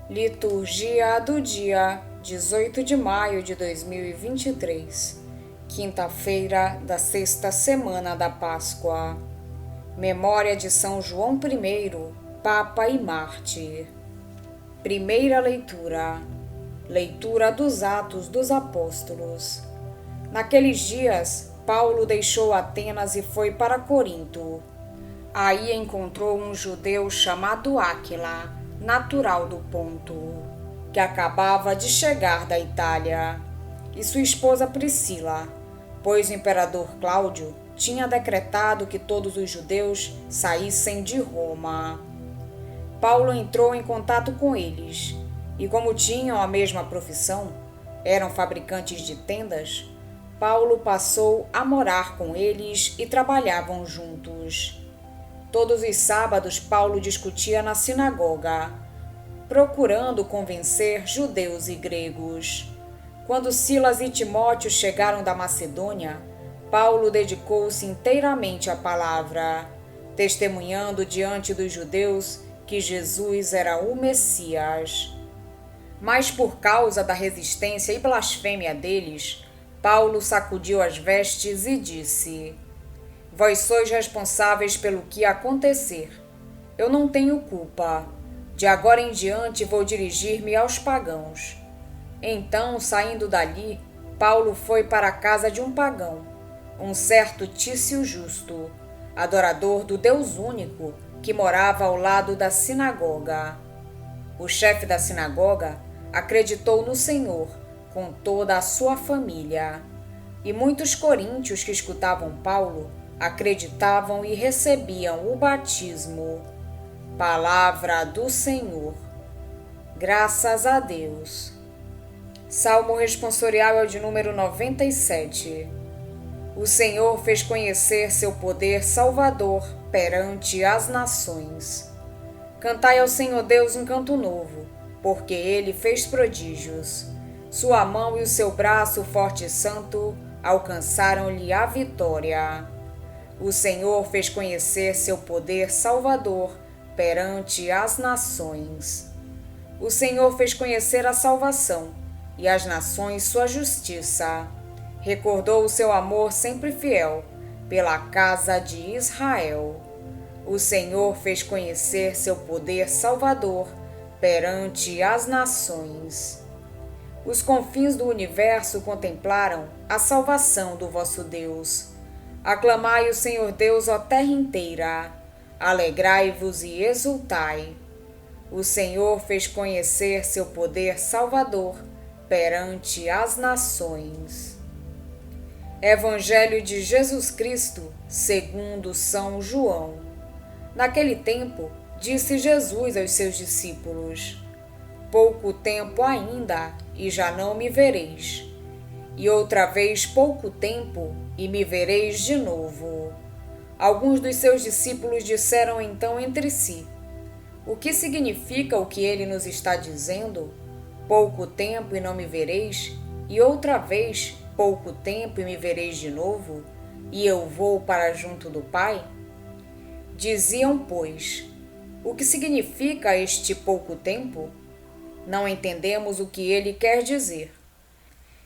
Liturgia do dia 18 de maio de 2023, quinta-feira da sexta semana da Páscoa. Memória de São João I, Papa e Mártir. Primeira leitura. Leitura dos Atos dos Apóstolos. Naqueles dias, Paulo deixou Atenas e foi para Corinto. Aí encontrou um judeu chamado Áquila, natural do Ponto, que acabava de chegar da Itália, e sua esposa Priscila, pois o imperador Cláudio tinha decretado que todos os judeus saíssem de Roma. Paulo entrou em contato com eles, e como tinham a mesma profissão, eram fabricantes de tendas, Paulo passou a morar com eles e trabalhavam juntos. Todos os sábados, Paulo discutia na sinagoga, procurando convencer judeus e gregos. Quando Silas e Timóteo chegaram da Macedônia, Paulo dedicou-se inteiramente à palavra, testemunhando diante dos judeus que Jesus era o Messias. Mas por causa da resistência e blasfêmia deles, Paulo sacudiu as vestes e disse: Vós sois responsáveis pelo que acontecer. Eu não tenho culpa. De agora em diante vou dirigir-me aos pagãos. Então, saindo dali, Paulo foi para a casa de um pagão, um certo Tício Justo, adorador do Deus único, que morava ao lado da sinagoga. O chefe da sinagoga acreditou no Senhor com toda a sua família. E muitos coríntios que escutavam Paulo acreditavam e recebiam o batismo. Palavra do Senhor. Graças a Deus. Salmo responsorial é o de número 97. O Senhor fez conhecer seu poder salvador perante as nações. Cantai ao Senhor Deus um canto novo, porque Ele fez prodígios. Sua mão e o seu braço forte e santo alcançaram-lhe a vitória. O Senhor fez conhecer seu poder salvador perante as nações. O Senhor fez conhecer a salvação e as nações sua justiça. Recordou o seu amor sempre fiel pela casa de Israel. O Senhor fez conhecer seu poder salvador perante as nações. Os confins do universo contemplaram a salvação do vosso Deus. Aclamai o Senhor Deus, ó terra inteira, alegrai-vos e exultai. O Senhor fez conhecer seu poder salvador perante as nações. Evangelho de Jesus Cristo, segundo São João. Naquele tempo, disse Jesus aos seus discípulos: Pouco tempo ainda, e já não me vereis. E outra vez pouco tempo, e me vereis de novo. Alguns dos seus discípulos disseram então entre si: O que significa o que ele nos está dizendo? Pouco tempo e não me vereis, e outra vez pouco tempo e me vereis de novo, e eu vou para junto do Pai? Diziam, pois: O que significa este pouco tempo? Não entendemos o que ele quer dizer.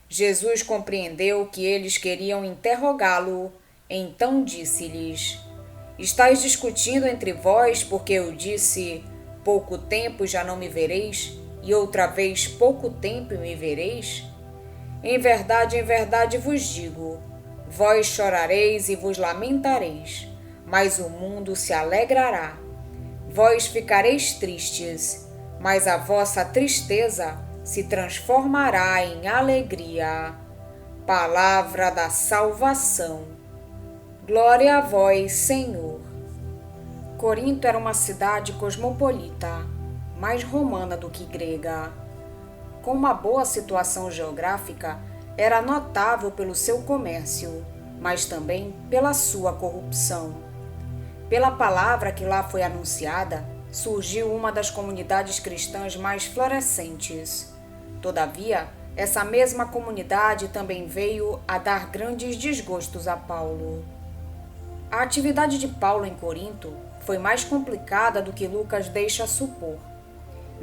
Jesus compreendeu que eles queriam interrogá-lo, então disse-lhes: Estais discutindo entre vós porque eu disse: Pouco tempo e já não me vereis, e outra vez pouco tempo e me vereis? Em verdade vos digo, vós chorareis e vos lamentareis, mas o mundo se alegrará. Vós ficareis tristes, mas a vossa tristeza se transformará em alegria. Palavra da salvação. Glória a vós, Senhor. Corinto era uma cidade cosmopolita, mais romana do que grega. Com uma boa situação geográfica, era notável pelo seu comércio, mas também pela sua corrupção. Pela palavra que lá foi anunciada, surgiu uma das comunidades cristãs mais florescentes. Todavia, essa mesma comunidade também veio a dar grandes desgostos a Paulo. A atividade de Paulo em Corinto foi mais complicada do que Lucas deixa supor.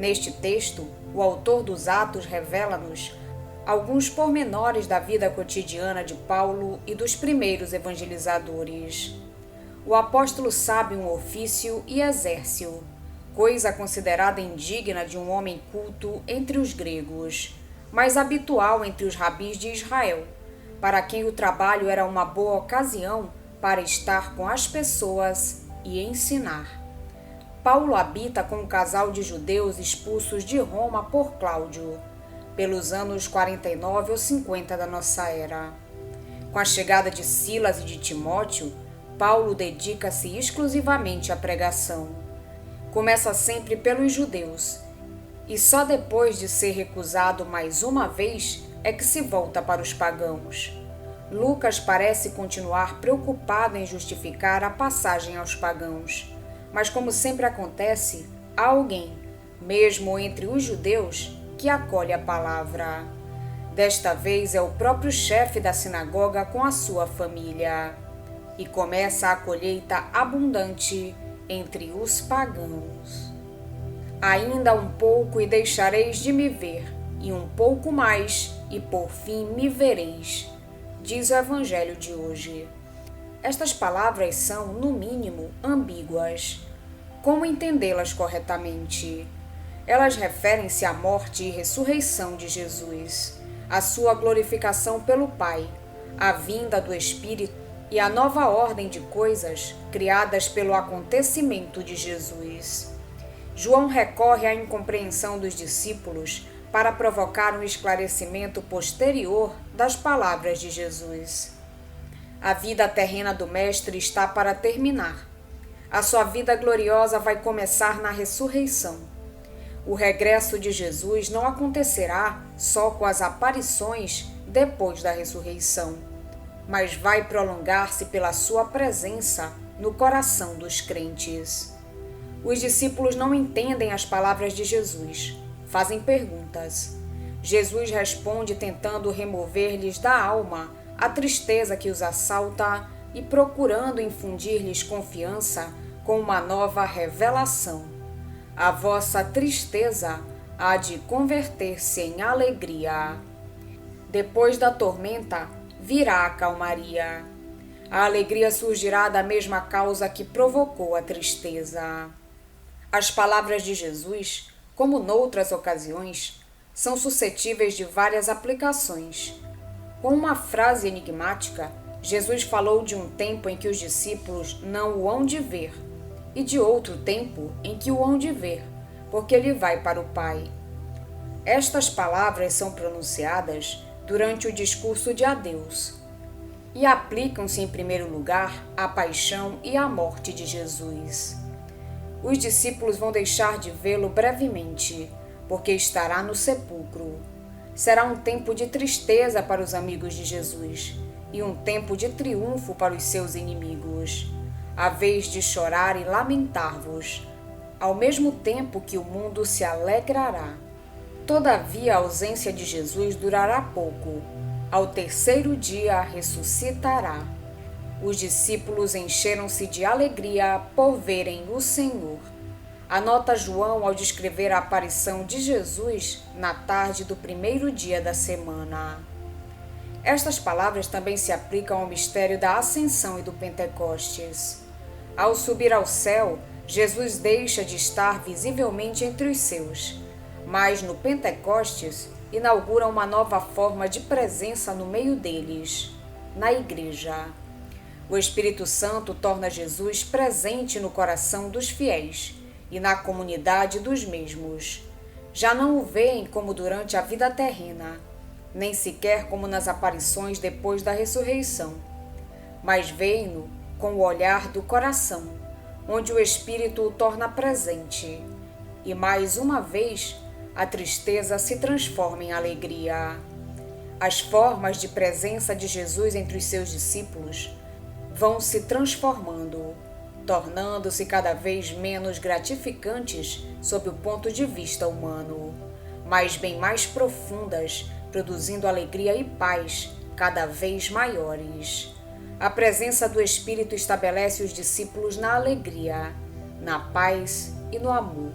Neste texto, o autor dos Atos revela-nos alguns pormenores da vida cotidiana de Paulo e dos primeiros evangelizadores. O apóstolo sabe um ofício e exerce-o, coisa considerada indigna de um homem culto entre os gregos, mas habitual entre os rabis de Israel, para quem o trabalho era uma boa ocasião para estar com as pessoas e ensinar. Paulo habita com um casal de judeus expulsos de Roma por Cláudio, pelos anos 49 ou 50 da nossa era. Com a chegada de Silas e de Timóteo, Paulo dedica-se exclusivamente à pregação. Começa sempre pelos judeus, e só depois de ser recusado mais uma vez é que se volta para os pagãos. Lucas parece continuar preocupado em justificar a passagem aos pagãos, mas como sempre acontece, há alguém, mesmo entre os judeus, que acolhe a palavra. Desta vez é o próprio chefe da sinagoga com a sua família. E começa a colheita abundante entre os pagãos. Ainda um pouco e deixareis de me ver, e um pouco mais, e por fim me vereis, diz o Evangelho de hoje. Estas palavras são, no mínimo, ambíguas. Como entendê-las corretamente? Elas referem-se à morte e ressurreição de Jesus, à sua glorificação pelo Pai, à vinda do Espírito e à nova ordem de coisas criadas pelo acontecimento de Jesus. João recorre à incompreensão dos discípulos para provocar um esclarecimento posterior das palavras de Jesus. A vida terrena do Mestre está para terminar. A sua vida gloriosa vai começar na ressurreição. O regresso de Jesus não acontecerá só com as aparições depois da ressurreição, mas vai prolongar-se pela sua presença no coração dos crentes. Os discípulos não entendem as palavras de Jesus, fazem perguntas. Jesus responde tentando remover-lhes da alma a tristeza que os assalta e procurando infundir-lhes confiança com uma nova revelação. A vossa tristeza há de converter-se em alegria. Depois da tormenta, virá a calmaria. A alegria surgirá da mesma causa que provocou a tristeza. As palavras de Jesus, como noutras ocasiões, são suscetíveis de várias aplicações. Com uma frase enigmática, Jesus falou de um tempo em que os discípulos não o hão de ver, e de outro tempo em que o hão de ver, porque ele vai para o Pai. Estas palavras são pronunciadas durante o discurso de adeus e aplicam-se em primeiro lugar à paixão e à morte de Jesus. Os discípulos vão deixar de vê-lo brevemente, porque estará no sepulcro. Será um tempo de tristeza para os amigos de Jesus e um tempo de triunfo para os seus inimigos. A vez de chorar e lamentar-vos, ao mesmo tempo que o mundo se alegrará. Todavia, a ausência de Jesus durará pouco. Ao terceiro dia ressuscitará. Os discípulos encheram-se de alegria por verem o Senhor. Anota João ao descrever a aparição de Jesus na tarde do primeiro dia da semana. Estas palavras também se aplicam ao mistério da Ascensão e do Pentecostes. Ao subir ao céu, Jesus deixa de estar visivelmente entre os seus, mas no Pentecostes inaugura uma nova forma de presença no meio deles, na Igreja. O Espírito Santo torna Jesus presente no coração dos fiéis e na comunidade dos mesmos. Já não o veem como durante a vida terrena, nem sequer como nas aparições depois da ressurreição, mas veem-no com o olhar do coração, onde o Espírito o torna presente, e mais uma vez a tristeza se transforma em alegria. As formas de presença de Jesus entre os seus discípulos vão se transformando, tornando-se cada vez menos gratificantes sob o ponto de vista humano, mas bem mais profundas, produzindo alegria e paz cada vez maiores. A presença do Espírito estabelece os discípulos na alegria, na paz e no amor.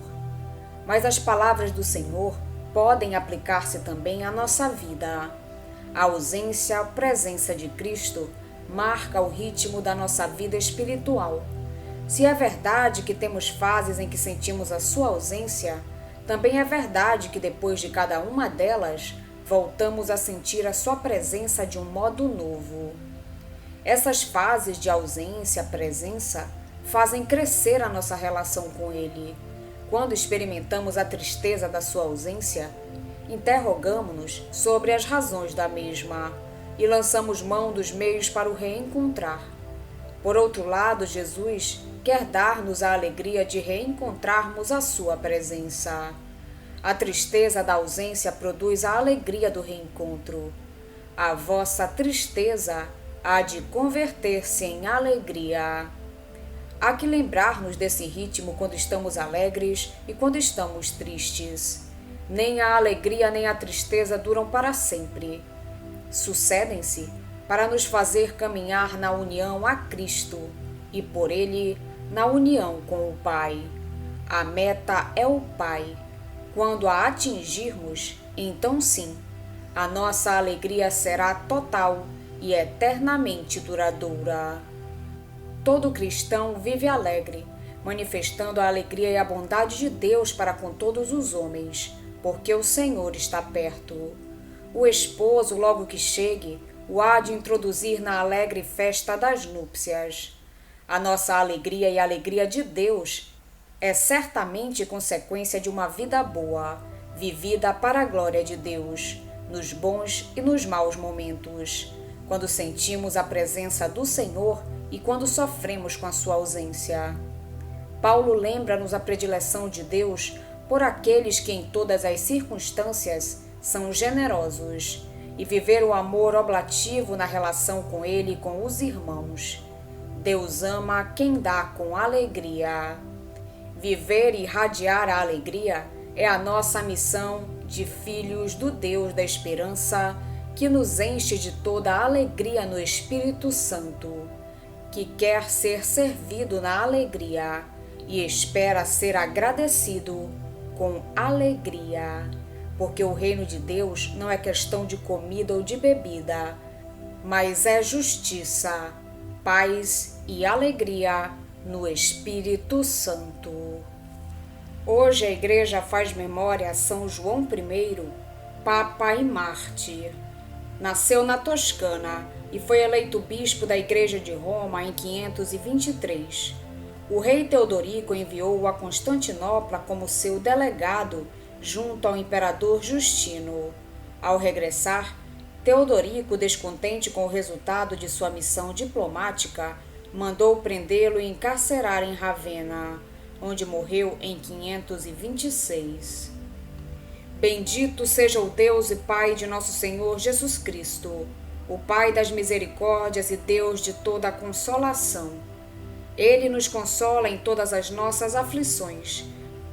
Mas as palavras do Senhor podem aplicar-se também à nossa vida. A ausência ou presença de Cristo marca o ritmo da nossa vida espiritual. Se é verdade que temos fases em que sentimos a sua ausência, também é verdade que depois de cada uma delas, voltamos a sentir a sua presença de um modo novo. Essas fases de ausência, presença, fazem crescer a nossa relação com Ele. Quando experimentamos a tristeza da sua ausência, interrogamo-nos sobre as razões da mesma e lançamos mão dos meios para o reencontrar. Por outro lado, Jesus quer dar-nos a alegria de reencontrarmos a sua presença. A tristeza da ausência produz a alegria do reencontro. A vossa tristeza há de converter-se em alegria. Há que lembrar-nos desse ritmo quando estamos alegres e quando estamos tristes. Nem a alegria nem a tristeza duram para sempre. Sucedem-se para nos fazer caminhar na união a Cristo e, por Ele, na união com o Pai. A meta é o Pai. Quando a atingirmos, então sim, a nossa alegria será total e eternamente duradoura. Todo cristão vive alegre, manifestando a alegria e a bondade de Deus para com todos os homens, porque o Senhor está perto. O esposo, logo que chegue, o há de introduzir na alegre festa das núpcias. A nossa alegria e a alegria de Deus é certamente consequência de uma vida boa, vivida para a glória de Deus, nos bons e nos maus momentos, quando sentimos a presença do Senhor e quando sofremos com a sua ausência. Paulo lembra-nos a predileção de Deus por aqueles que em todas as circunstâncias são generosos e viver o amor oblativo na relação com Ele e com os irmãos. Deus ama quem dá com alegria. Viver e irradiar a alegria é a nossa missão de filhos do Deus da esperança, que nos enche de toda a alegria no Espírito Santo, que quer ser servido na alegria e espera ser agradecido com alegria, porque o reino de Deus não é questão de comida ou de bebida, mas é justiça, paz e alegria no Espírito Santo. Hoje a Igreja faz memória a São João I, Papa e Mártir. Nasceu na Toscana e foi eleito bispo da Igreja de Roma em 523. O rei Teodorico enviou-o a Constantinopla como seu delegado junto ao imperador Justino. Ao regressar, Teodorico, descontente com o resultado de sua missão diplomática, mandou prendê-lo e encarcerar em Ravenna, onde morreu em 526. Bendito seja o Deus e Pai de nosso Senhor Jesus Cristo, o Pai das misericórdias e Deus de toda a consolação. Ele nos consola em todas as nossas aflições,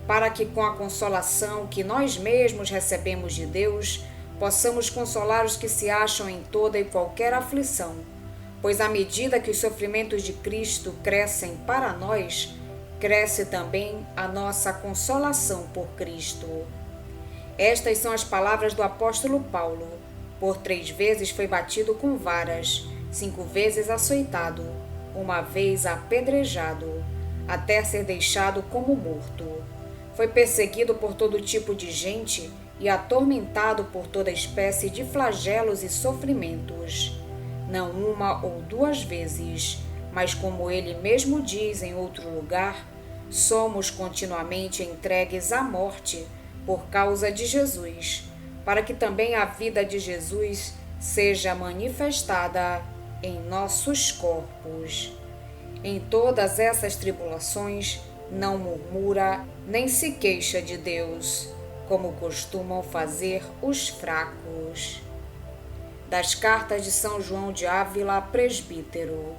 para que com a consolação que nós mesmos recebemos de Deus, possamos consolar os que se acham em toda e qualquer aflição, pois à medida que os sofrimentos de Cristo crescem para nós, cresce também a nossa consolação por Cristo. Estas são as palavras do apóstolo Paulo. Por 3 vezes foi batido com varas, 5 vezes açoitado, 1 vez apedrejado, até ser deixado como morto. Foi perseguido por todo tipo de gente e atormentado por toda espécie de flagelos e sofrimentos. Não 1 ou 2 vezes, mas como ele mesmo diz em outro lugar, somos continuamente entregues à morte por causa de Jesus, para que também a vida de Jesus seja manifestada em nossos corpos. Em todas essas tribulações, não murmura nem se queixa de Deus, como costumam fazer os fracos. Das cartas de São João de Ávila, presbítero.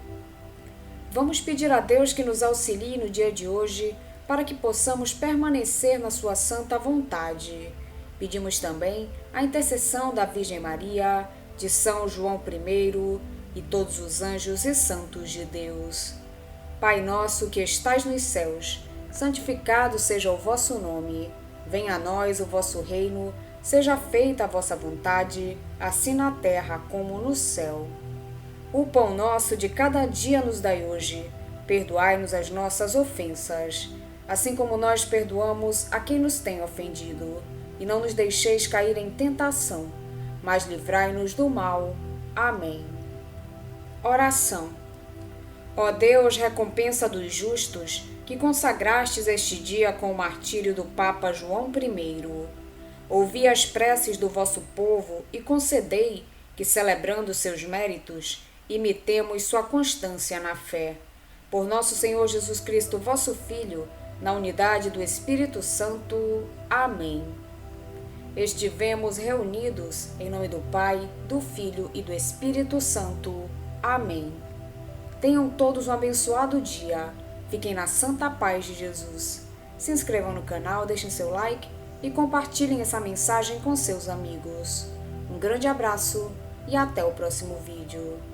Vamos pedir a Deus que nos auxilie no dia de hoje para que possamos permanecer na sua santa vontade. Pedimos também a intercessão da Virgem Maria, de São João I e todos os anjos e santos de Deus. Pai nosso que estais nos céus, santificado seja o vosso nome. Venha a nós o vosso reino, seja feita a vossa vontade, assim na terra como no céu. O pão nosso de cada dia nos dai hoje. Perdoai-nos as nossas ofensas, assim como nós perdoamos a quem nos tem ofendido. E não nos deixeis cair em tentação, mas livrai-nos do mal. Amém. Oração. Ó Deus, recompensa dos justos, que consagrastes este dia com o martírio do Papa João I. Ouvi as preces do vosso povo e concedei que, celebrando seus méritos, imitemos sua constância na fé. Por nosso Senhor Jesus Cristo, vosso Filho, na unidade do Espírito Santo. Amém. Estivemos reunidos em nome do Pai, do Filho e do Espírito Santo. Amém. Tenham todos um abençoado dia. Fiquem na santa paz de Jesus. Se inscrevam no canal, deixem seu like e compartilhem essa mensagem com seus amigos. Um grande abraço e até o próximo vídeo.